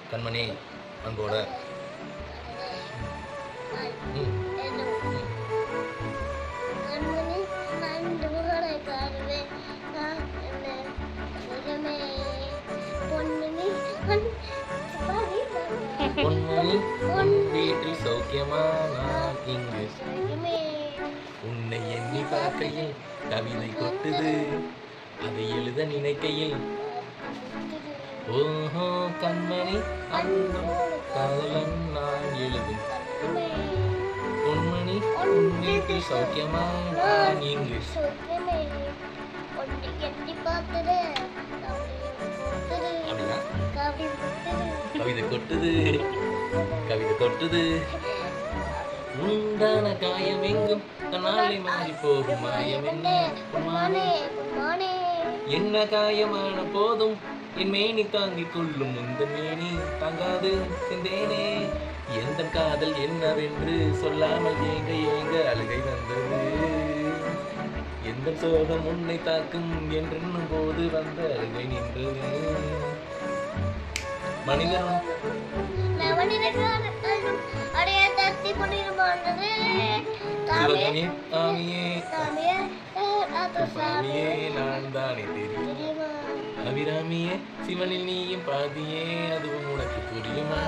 கண்மணி அன்போட பொன்மணி உன் வீட்டில் சௌக்கியமா நான் இங்கு உன்னை எண்ணி பார்க்கையில் கவிதை கொட்டுது அதை எழுத நினைக்கையில் ஓஹோ கண்மணி அன்பு காதலன் நான் எழுதும் பொன்மணி உன் வீட்டில் சௌக்கியமா நான் இங்கு அப்படின்னா கவிதை கொட்டுது கவிதை கொட்டுது உண்டான காயம் எங்கும் தன்னாலே மாறி போகும் மாயம் என்ன காயமான போதும் என் மேனி தாங்கிக் கொள்ளும் இந்த மேனி தாங்காது சிந்தேனே எந்த காதல் என்னவென்று சொல்லாமல் ஏங்க ஏங்க அழுகை வந்தது எந்த சோகம் உன்னை தாக்கும் என்றென்னும் போது வந்த அழுகை நின்றது மனிதன் நான் தானே தெரியும் அபிராமியே சிவனில் நீயும் பாதியே அதுவும் உனக்கு புரியுமா